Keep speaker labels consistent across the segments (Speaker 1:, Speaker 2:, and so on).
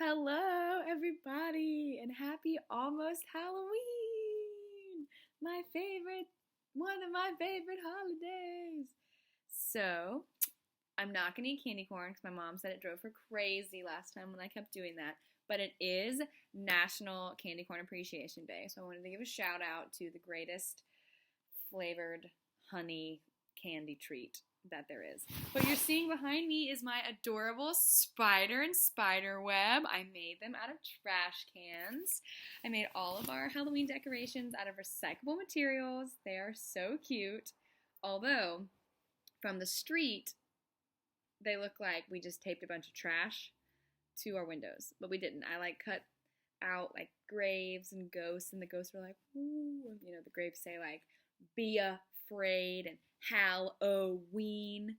Speaker 1: Hello, everybody, and happy almost Halloween! One of my favorite holidays. So, I'm not gonna eat candy corn because my mom said it drove her crazy last time when I kept doing that. But it is National Candy Corn Appreciation Day, so I wanted to give a shout out to the greatest flavored honey candy treat that there is. What you're seeing behind me is my adorable spider and spider web. I made them out of trash cans. I made all of our Halloween decorations out of recyclable materials. They are so cute. Although, from the street, they look like we just taped a bunch of trash to our windows. But we didn't. I cut out graves and ghosts, and the ghosts were like, ooh. The graves say be afraid and Halloween,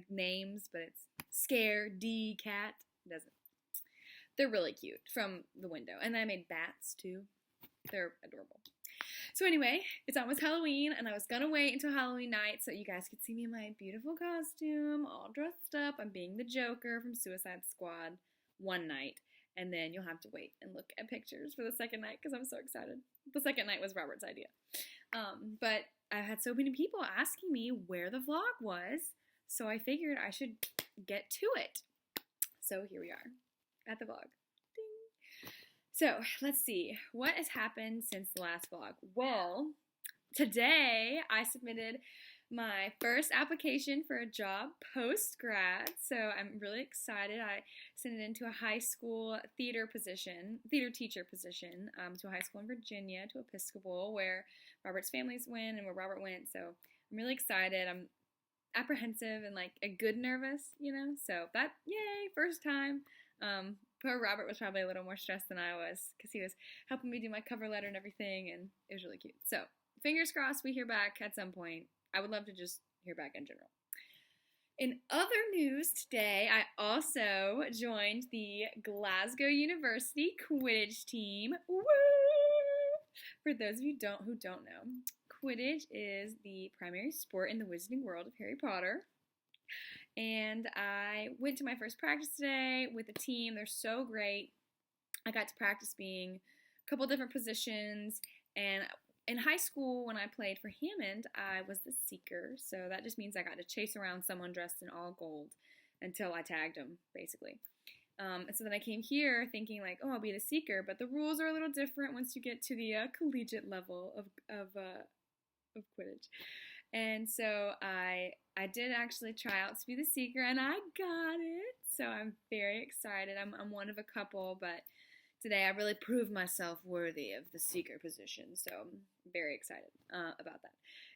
Speaker 1: names, but it's Scaredy Cat. It doesn't. They're really cute from the window. And I made bats too. They're adorable. So anyway, it's almost Halloween, and I was gonna wait until Halloween night so you guys could see me in my beautiful costume, all dressed up. I'm being the Joker from Suicide Squad one night, and then you'll have to wait and look at pictures for the second night because I'm so excited. The second night was Robert's idea. But I had so many people asking me where the vlog was, so I figured I should get to it. So here we are at the vlog. Ding. So let's see, what has happened since the last vlog? Well, today I submitted my first application for a job post-grad, so I'm really excited. I sent it into a high school theater teacher position, to a high school in Virginia, to Episcopal, where Robert's families went and where Robert went, so I'm really excited. I'm apprehensive and a good nervous, so that, yay, first time. Poor Robert was probably a little more stressed than I was because he was helping me do my cover letter and everything, and it was really cute. So, fingers crossed we hear back at some point. I would love to just hear back in general. In other news today, I also joined the Glasgow University Quidditch team. Woo! For those of you who don't know, Quidditch is the primary sport in the wizarding world of Harry Potter. And I went to my first practice today with the team. They're so great. I got to practice being a couple different positions, and in high school, when I played for Hammond, I was the seeker, so that just means I got to chase around someone dressed in all gold until I tagged them, basically. And so then I came here thinking I'll be the seeker, but the rules are a little different once you get to the collegiate level of Quidditch. And so I did actually try out to be the seeker, and I got it. So I'm very excited. I'm one of a couple, but today I really proved myself worthy of the seeker position, so I'm very excited about that.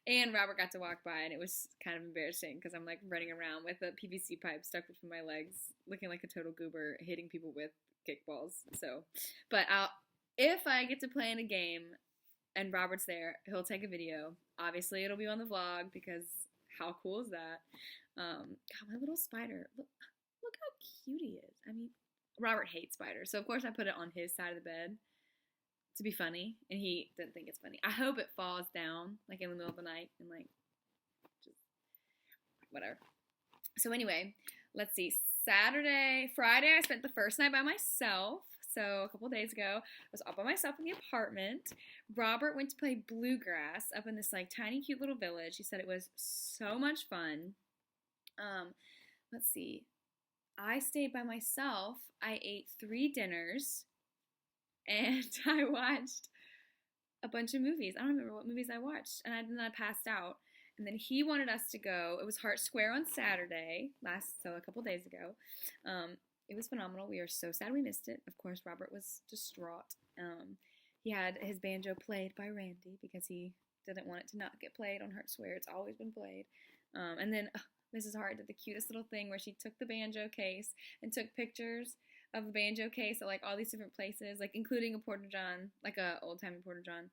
Speaker 1: And Robert got to walk by, and it was kind of embarrassing because I'm running around with a PVC pipe stuck between my legs, looking like a total goober, hitting people with kickballs. So, but if I get to play in a game and Robert's there, he'll take a video. Obviously, it'll be on the vlog because how cool is that? God, my little spider. Look how cute he is. I mean, Robert hates spiders, so of course I put it on his side of the bed to be funny, and he didn't think it's funny. I hope it falls down, in the middle of the night, and just whatever. So anyway, let's see. Friday, I spent the first night by myself. So a couple days ago, I was all by myself in the apartment. Robert went to play bluegrass up in this tiny cute little village. He said it was so much fun. Let's see. I stayed by myself. I ate 3 dinners, and I watched a bunch of movies. I don't remember what movies I watched, and then I passed out. And then he wanted us to go. It was Hart Square on Saturday, a couple days ago. It was phenomenal. We are so sad we missed it. Of course, Robert was distraught. He had his banjo played by Randy because he didn't want it to not get played on Hart Square. It's always been played. And then Mrs. Hart did the cutest little thing where she took the banjo case and took pictures of the banjo case at all these different places, including a porta-john, a old-timey porta-john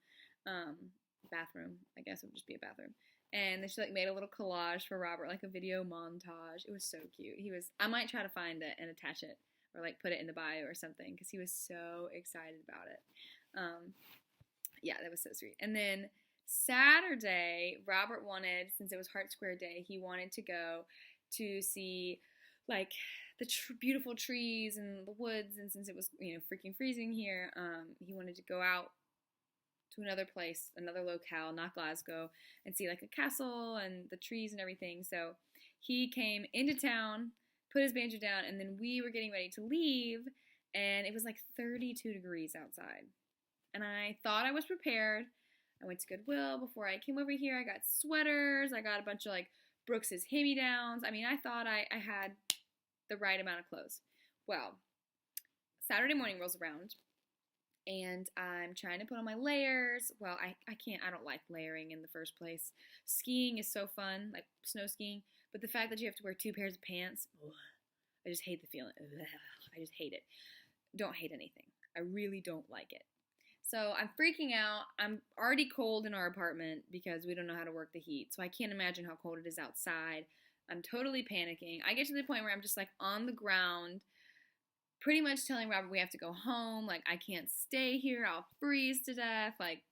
Speaker 1: bathroom. I guess it would just be a bathroom. And then she made a little collage for Robert, a video montage. It was so cute. I might try to find it and attach it or put it in the bio or something because he was so excited about it. Yeah, that was so sweet. And then Saturday, Robert wanted, since it was Hart Square Day, he wanted to go to see like the beautiful trees and the woods. And since it was, freaking freezing here, he wanted to go out to another place, another locale, not Glasgow, and see like a castle and the trees and everything. So he came into town, put his banjo down, and then we were getting ready to leave, and it was like 32 degrees outside. And I thought I was prepared. I went to Goodwill before I came over here. I got sweaters. I got a bunch of like Brooks's hand-me-downs. I mean, I thought I had the right amount of clothes. Well, Saturday morning rolls around, and I'm trying to put on my layers. Well, I can't, I don't like layering in the first place. Skiing is so fun, like snow skiing, but the fact that you have to wear 2 pairs of pants, ugh, I just hate the feeling. Ugh, I just hate it. Don't hate anything. I really don't like it. So I'm freaking out. I'm already cold in our apartment because we don't know how to work the heat. So I can't imagine how cold it is outside. I'm totally panicking. I get to the point where I'm just like on the ground, pretty much telling Robert we have to go home. Like, I can't stay here. I'll freeze to death. Like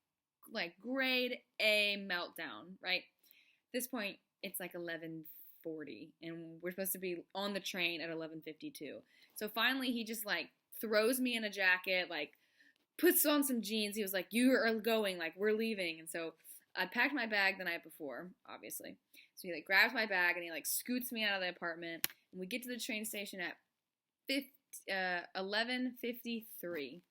Speaker 1: grade A meltdown, right? At this point, it's like 11:40, and we're supposed to be on the train at 11:52. So finally, he just like throws me in a jacket, like puts on some jeans. He was like, "You are going, like we're leaving." And so I packed my bag the night before, obviously. So he like grabs my bag and he like scoots me out of the apartment, and we get to the train station at 11:53.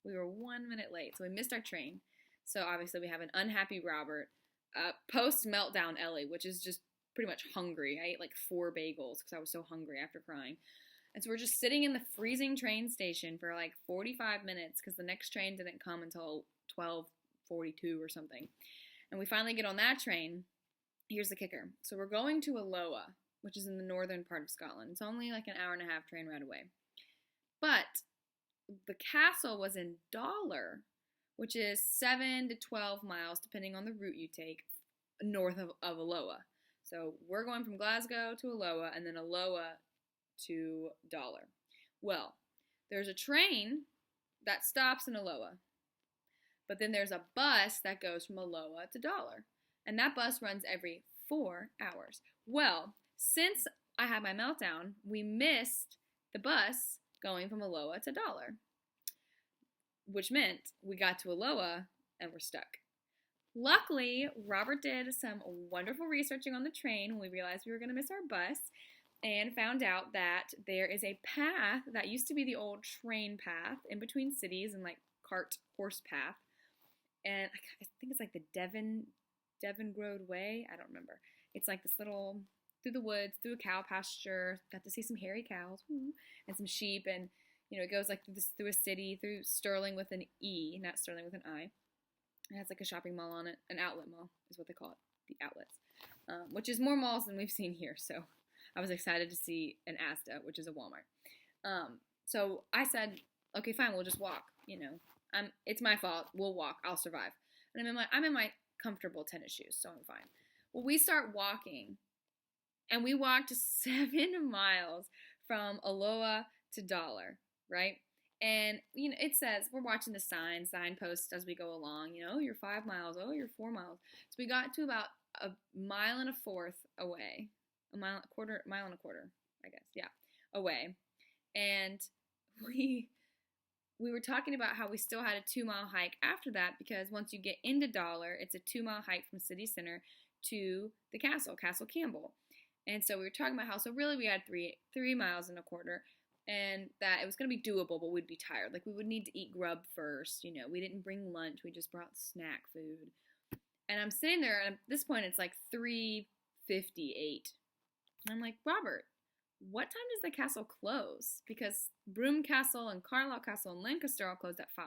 Speaker 1: We were 1 minute late, so we missed our train. So obviously we have an unhappy Robert. Post meltdown Ellie, which is just pretty much hungry. I ate like 4 bagels because I was so hungry after crying. And so we're just sitting in the freezing train station for like 45 minutes because the next train didn't come until 12:42 or something. And we finally get on that train. Here's the kicker. So we're going to Alloa, which is in the northern part of Scotland. It's only like an hour and a half train ride away. But the castle was in Dollar, which is 7 to 12 miles, depending on the route you take, north of Alloa. So we're going from Glasgow to Alloa, and then Alloa to Dollar. Well, there's a train that stops in Alloa, but then there's a bus that goes from Alloa to Dollar, and that bus runs every 4 hours. Well, since I had my meltdown, we missed the bus going from Alloa to Dollar, which meant we got to Alloa and we're stuck. Luckily, Robert did some wonderful researching on the train when we realized we were going to miss our bus, and found out that there is a path that used to be the old train path in between cities and like cart horse path. And I think it's like the Devon Road Way. I don't remember. It's like this little, through the woods, through a cow pasture. Got to see some hairy cows and some sheep. And, it goes like through a city, through Sterling with an E, not Sterling with an I. It has like a shopping mall on it. An outlet mall is what they call it. The outlets. Which is more malls than we've seen here. So I was excited to see an Asda, which is a Walmart. So I said, okay, fine, we'll just walk. It's my fault. We'll walk. I'll survive. And I'm in my comfortable tennis shoes, so I'm fine. Well, we start walking, and we walked 7 miles from Alloa to Dollar, right? And, it says, we're watching the signposts as we go along, you're 5 miles, oh, you're 4 miles. So we got to about a mile and a fourth away, mile and a quarter, I guess, yeah, away. And we were talking about how we still had a 2-mile hike after that, because once you get into Dollar, it's a 2-mile hike from city center to the castle, Castle Campbell. And so we were talking about how, so really we had 3 miles and a quarter, and that it was going to be doable, but we'd be tired. Like, we would need to eat grub first, we didn't bring lunch, we just brought snack food. And I'm sitting there, and at this point it's like 3:58. And I'm like, Robert, what time does the castle close? Because Broome Castle and Carlisle Castle and Lancaster all closed at 5.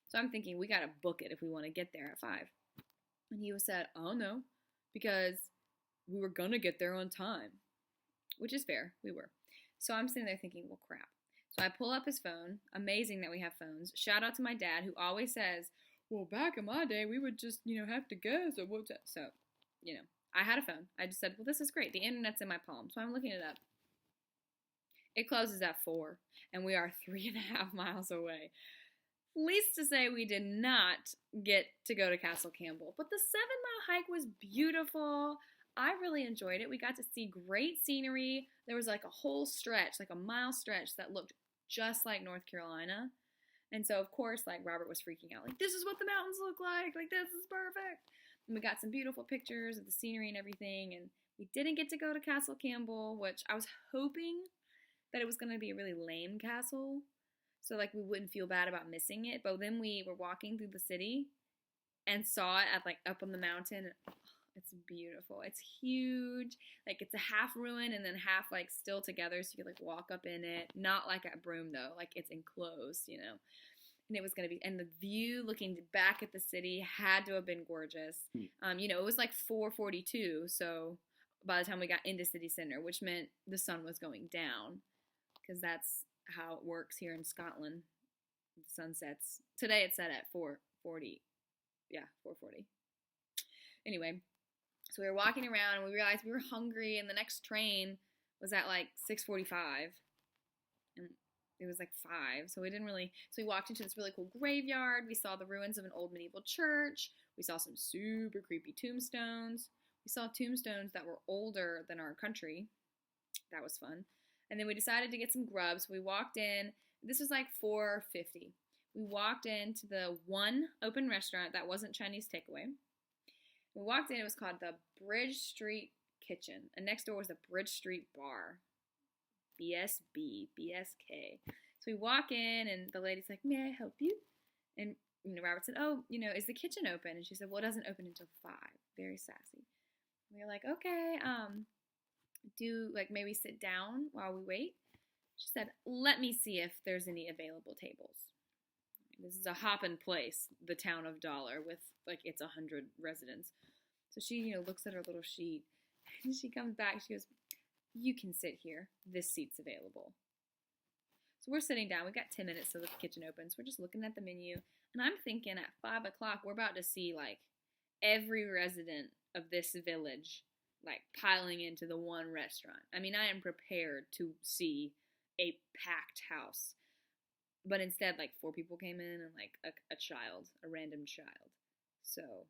Speaker 1: So I'm thinking, we got to book it if we want to get there at 5. And he said, oh no, because we were going to get there on time. Which is fair, we were. So I'm sitting there thinking, well, crap. So I pull up his phone. Amazing that we have phones. Shout out to my dad, who always says, well, back in my day, we would just, have to guess. So, I had a phone. I just said, well, this is great. The internet's in my palm. So I'm looking it up. It closes at 4, and we are 3.5 miles away. Least to say, we did not get to go to Castle Campbell, but the 7-mile hike was beautiful. I really enjoyed it. We got to see great scenery. There was like a whole stretch, like a mile stretch that looked just like North Carolina. And so, of course, like Robert was freaking out, like, this is what the mountains look like this is perfect. And we got some beautiful pictures of the scenery and everything. And we didn't get to go to Castle Campbell, which I was hoping that it was going to be a really lame castle. So, like, we wouldn't feel bad about missing it. But then we were walking through the city and saw it at, like, up on the mountain. And, oh, it's beautiful. It's huge. Like, it's a half ruin and then half, like, still together. So you could, like, walk up in it. Not like at Broome, though. Like, it's enclosed, you know. And it was going to be, and the view looking back at the city had to have been gorgeous. You know, it was like 4:42. So by the time we got into city center, which meant the sun was going down, because that's how it works here in Scotland. The sun sets. Today it set at 4:40. Yeah, 4:40. Anyway, so we were walking around and we realized we were hungry, and the next train was at like 6:45. And it was like 5, so we didn't really, so we walked into this really cool graveyard. We saw the ruins of an old medieval church. We saw some super creepy tombstones. We saw tombstones that were older than our country. That was fun. And then we decided to get some grubs. We walked in. This was like 4:50. We walked into the one open restaurant that wasn't Chinese takeaway. We walked in. It was called the Bridge Street Kitchen. And next door was the Bridge Street Bar. BSB, BSK. So we walk in, and the lady's like, "May I help you?" And Robert said, "Oh, is the kitchen open?" And she said, "Well, it doesn't open until 5." Very sassy. We were like, "Okay, do like maybe sit down while we wait?" She said, "Let me see if there's any available tables." This is a hoppin' place, the town of Dollar, with like it's 100 residents. So she, looks at her little sheet, and she comes back. She goes, "You can sit here. This seat's available." So we're sitting down. We've got 10 minutes till the kitchen opens. We're just looking at the menu. And I'm thinking at 5 o'clock, we're about to see, like, every resident of this village, like, piling into the one restaurant. I mean, I am prepared to see a packed house. But instead, like, 4 people came in and, like, a child, a random child. So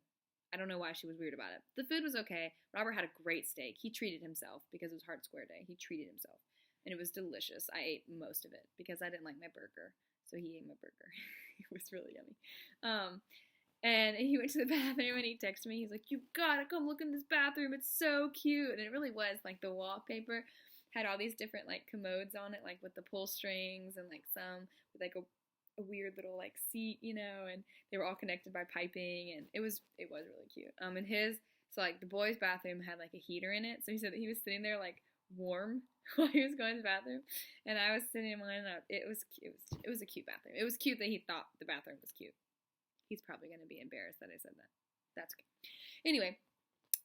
Speaker 1: I don't know why she was weird about it. The food was okay. Robert had a great steak. He treated himself because it was Hard Square Day. He treated himself. And it was delicious. I ate most of it because I didn't like my burger. So he ate my burger. It was really yummy. And he went to the bathroom and he texted me. He's like, "You gotta come look in this bathroom. It's so cute." And it really was. Like, the wallpaper had all these different, like, commodes on it, like, with the pull strings and, like, some with, like, a weird little, like, seat, and they were all connected by piping, and it was really cute. And so, like, the boys' bathroom had, like, a heater in it, so he said that he was sitting there, like, warm while he was going to the bathroom, and I was sitting in mine, and it was a cute bathroom. It was cute that he thought the bathroom was cute. He's probably going to be embarrassed that I said that. That's okay. Anyway,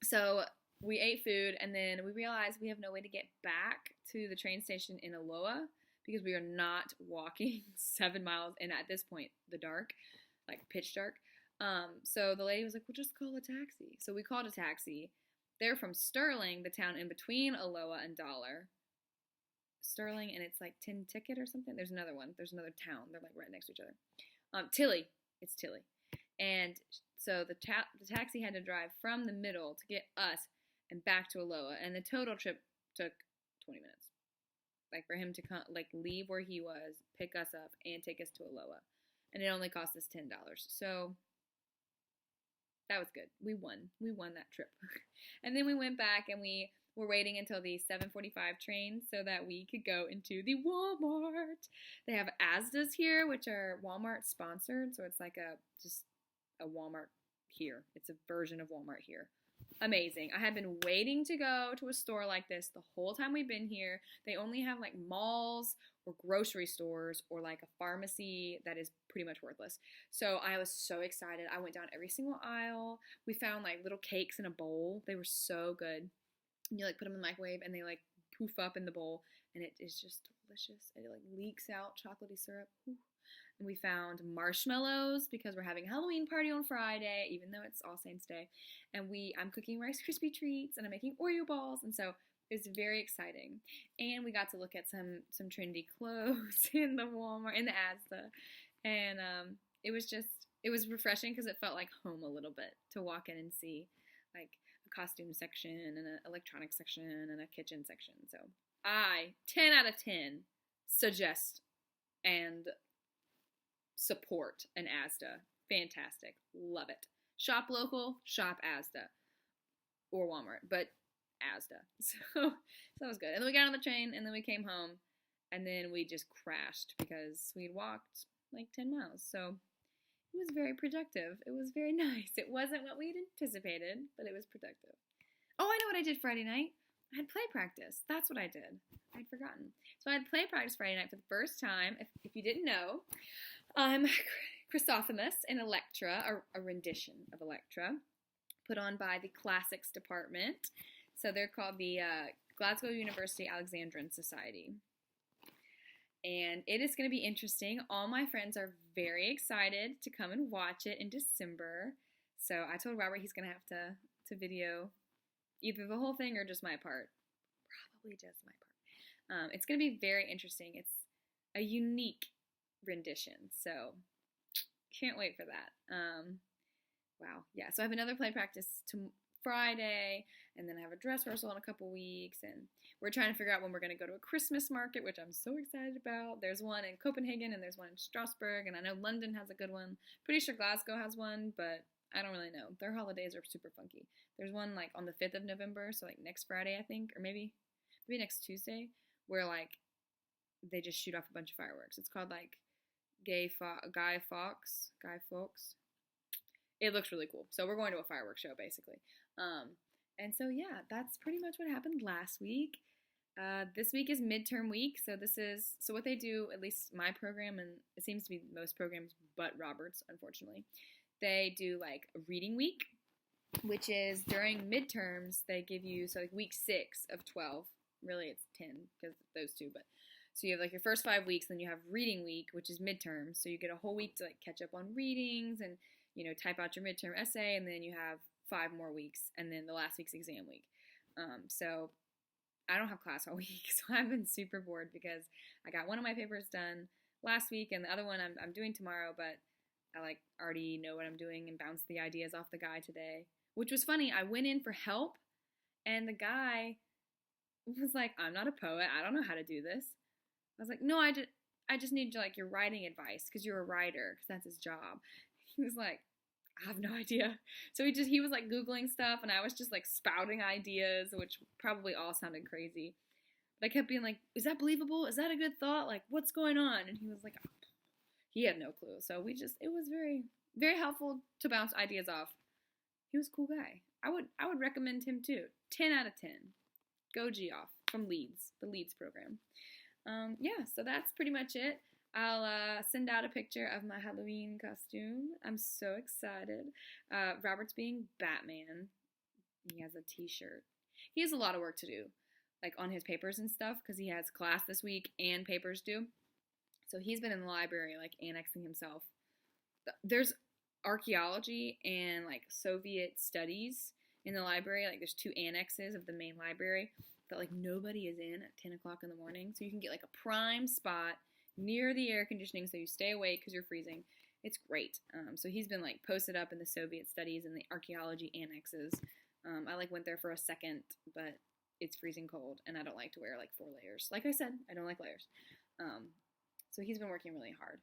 Speaker 1: so we ate food, and then we realized we have no way to get back to the train station in Aloha, because we are not walking 7 miles, and at this point, the dark, like pitch dark. So the lady was like, "Well, just call a taxi." So we called a taxi. They're from Sterling, the town in between Aloha and Dollar. Sterling, and it's like Tinticket or something. There's another one. There's another town. They're like right next to each other. Tilly. It's Tilly. And so the taxi had to drive from the middle to get us and back to Aloha, and the total trip took 20 minutes. Like, for him to come, like, leave where he was, pick us up, and take us to Aloha. And it only cost us $10. So that was good. We won. We won that trip. And then we went back, and we were waiting until the 7:45 train so that we could go into the Walmart. They have Asda's here, which are Walmart sponsored. So it's like just a Walmart here. It's a version of Walmart here. Amazing. I have been waiting to go to a store like this the whole time we've been here. They only have like malls or grocery stores or like a pharmacy that is pretty much worthless. So I was so excited. I went down every single aisle. We found like little cakes in a bowl. They were so good. And you like put them in the microwave and they like poof up in the bowl, and it is just delicious. It like leaks out chocolatey syrup. Ooh. And we found marshmallows because we're having a Halloween party on Friday, even though it's All Saints Day. And I'm cooking Rice Krispie treats, and I'm making Oreo balls, and so it was very exciting. And we got to look at some trendy clothes in the Walmart, in the Asda, and it was refreshing because it felt like home a little bit to walk in and see like a costume section and an electronics section and a kitchen section. So I, 10 out of 10, suggest and support an Asda. Fantastic. Love it. Shop local, shop Asda. Or Walmart, but Asda. So that was good. And then we got on the train, and then we came home, and then we just crashed because we'd walked like 10 miles. So it was very productive. It was very nice. It wasn't what we'd anticipated, but it was productive. Oh, I know what I did Friday night. I had play practice. That's what I did. I'd forgotten. So I had play practice Friday night for the first time. If you didn't know, Chrysothemis and Electra, a rendition of Electra, put on by the Classics Department. So they're called the Glasgow University Alexandrine Society. And it is going to be interesting. All my friends are very excited to come and watch it in December. So I told Robert he's going to have to video either the whole thing or just my part. Probably just my part. It's going to be very interesting. It's a unique rendition. So can't wait for that. Wow. Yeah. So I have another play practice Friday, and then I have a dress rehearsal in a couple weeks, and we're trying to figure out when we're going to go to a Christmas market, which I'm so excited about. There's one in Copenhagen, and there's one in Strasbourg, and I know London has a good one. Pretty sure Glasgow has one, but I don't really know. Their holidays are super funky. There's one, like, on the 5th of November, so, like, next Friday, I think, or maybe next Tuesday, where, like, they just shoot off a bunch of fireworks. It's called, like, Guy Fawkes. It looks really cool. So we're going to a fireworks show, basically. And so, yeah, that's pretty much what happened last week. This week is midterm week. So what they do, at least my program, and it seems to be most programs but Robert's, unfortunately, they do, like, a reading week, which is during midterms, they give you, so, like, week 6 of 12. Really, it's 10 because those two, but so you have, like, your first 5 weeks, then you have reading week, which is midterms. So you get a whole week to, like, catch up on readings and, you know, type out your midterm essay, and then you have 5 more weeks, and then the last week's exam week. So I don't have class all week, so I've been super bored because I got one of my papers done last week, and the other one I'm doing tomorrow, but I, like, already know what I'm doing and bounced the ideas off the guy today, which was funny. I went in for help, and the guy was like, I'm not a poet. I don't know how to do this. I was like, no, I just need, like, your writing advice because you're a writer, because that's his job. He was like, I have no idea. So he was, like, Googling stuff, and I was just, like, spouting ideas, which probably all sounded crazy. But I kept being like, is that believable? Is that a good thought? Like, what's going on? And he was like, oh. He had no clue. So it was very, very helpful to bounce ideas off. He was a cool guy. I would recommend him too. 10 out of 10. Go Geoff from Leeds, the Leeds program. Yeah, so that's pretty much it. I'll send out a picture of my Halloween costume. I'm so excited. Robert's being Batman. He has a t-shirt. He has a lot of work to do, like, on his papers and stuff, because he has class this week and papers due. So he's been in the library, like, annexing himself. There's archaeology and, like, Soviet studies in the library. Like, there's 2 annexes of the main library that, like, nobody is in at 10 o'clock in the morning. So you can get, like, a prime spot near the air conditioning so you stay awake because you're freezing. It's great. So he's been, like, posted up in the Soviet studies and the archaeology annexes. I, like, went there for a second, but it's freezing cold, and I don't like to wear, like, 4 layers. Like I said, I don't like layers. So he's been working really hard,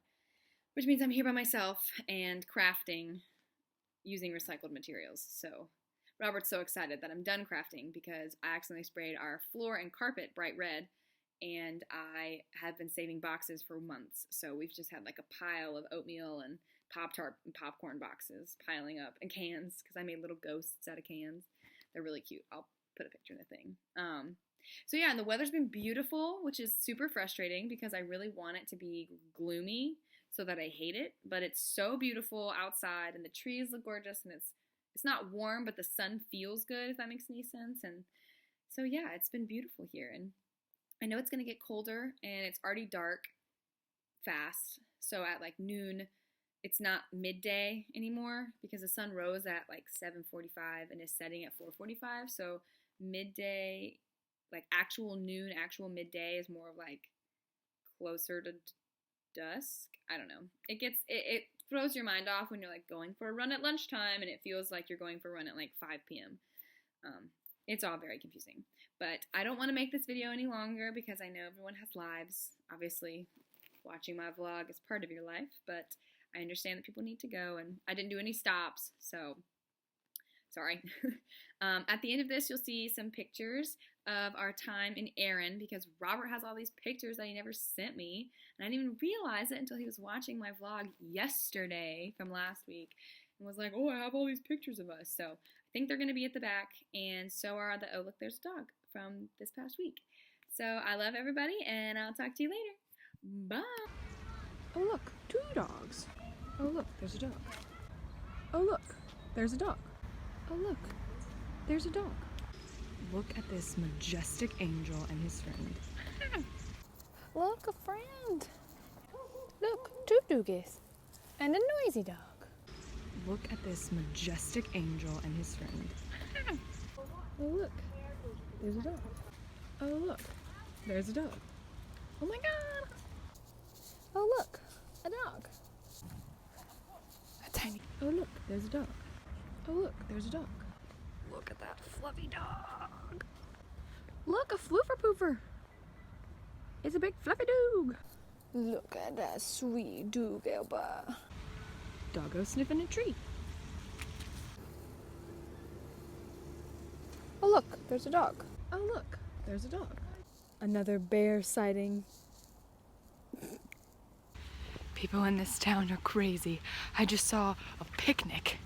Speaker 1: which means I'm here by myself and crafting using recycled materials. So Robert's so excited that I'm done crafting because I accidentally sprayed our floor and carpet bright red, and I have been saving boxes for months. So we've just had, like, a pile of oatmeal and Pop-Tart and popcorn boxes piling up, and cans, because I made little ghosts out of cans. They're really cute. I'll put a picture in the thing. So yeah, and the weather's been beautiful, which is super frustrating because I really want it to be gloomy so that I hate it, but it's so beautiful outside, and the trees look gorgeous, and it's not warm, but the sun feels good, if that makes any sense. And so yeah, it's been beautiful here, and I know it's going to get colder, and it's already dark fast. So at, like, noon, it's not midday anymore because the sun rose at, like, 7:45 and is setting at 4:45. So midday, like, actual noon, actual midday is more of, like, closer to dusk. I don't know. It throws your mind off when you're, like, going for a run at lunchtime, and it feels like you're going for a run at, like, 5 p.m. It's all very confusing. But I don't want to make this video any longer because I know everyone has lives. Obviously, watching my vlog is part of your life, but I understand that people need to go, and I didn't do any stops, so sorry. At the end of this, you'll see some pictures of our time in Erin because Robert has all these pictures that he never sent me, and I didn't even realize it until he was watching my vlog yesterday from last week and was like, oh, I have all these pictures of us. So I think they're going to be at the back, and so are the oh, look, there's a dog from this past week. So I love everybody, and I'll talk to you later. Bye.
Speaker 2: Oh look, 2 dogs. Oh look, there's a dog. Oh look, there's a dog. Oh look, there's a dog. Look at this majestic angel and his friend.
Speaker 3: Look, a friend. Look, 2 doogies. And a noisy dog.
Speaker 2: Look at this majestic angel and his friend. Oh look, there's a dog. Oh look, there's a dog. Oh my god.
Speaker 3: Oh look, a dog. A tiny.
Speaker 2: Oh look, there's a dog. Oh look, there's a dog. Look at that fluffy dog. Look, a floofer poofer. It's a big fluffy dog.
Speaker 3: Look at that sweet dog, Elba.
Speaker 2: Doggo sniffing a tree.
Speaker 3: Oh look, there's a dog.
Speaker 2: Oh look, there's a dog.
Speaker 3: Another bear sighting.
Speaker 2: People in this town are crazy. I just saw a picnic,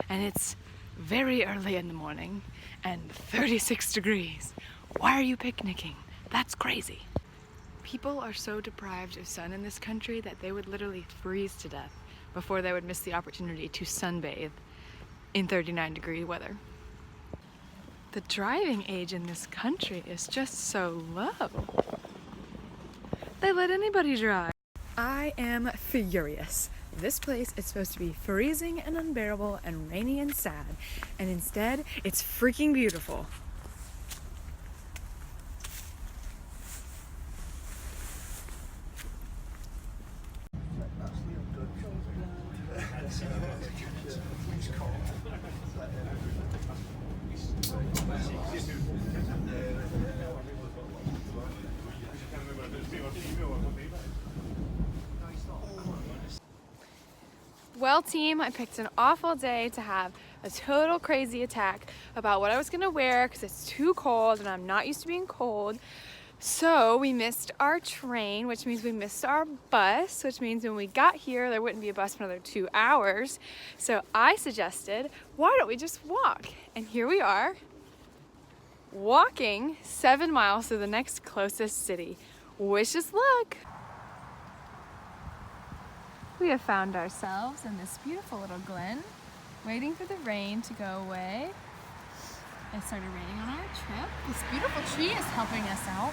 Speaker 2: and it's very early in the morning and 36 degrees. Why are you picnicking? That's crazy. People are so deprived of sun in this country that they would literally freeze to death before they would miss the opportunity to sunbathe in 39-degree weather. The driving age in this country is just so low. They let anybody drive. I am furious. This place is supposed to be freezing and unbearable and rainy and sad, and instead, it's freaking beautiful.
Speaker 3: Well, team, I picked an awful day to have a total crazy attack about what I was gonna wear because it's too cold and I'm not used to being cold. So we missed our train, which means we missed our bus, which means when we got here, there wouldn't be a bus for another 2 hours. So I suggested, why don't we just walk? And here we are, walking 7 miles to the next closest city. Wish us luck. We have found ourselves in this beautiful little glen, waiting for the rain to go away. It started raining on our trip. This beautiful tree is helping us out.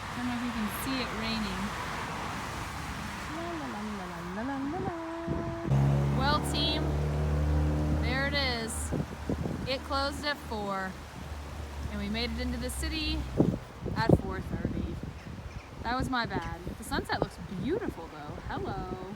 Speaker 3: I don't know if you can see it raining. La, la, la, la, la, la, la. Well, team, there it is. It closed at 4, and we made it into the city at 4:30. That was my bad. The sunset looks beautiful though. Hello.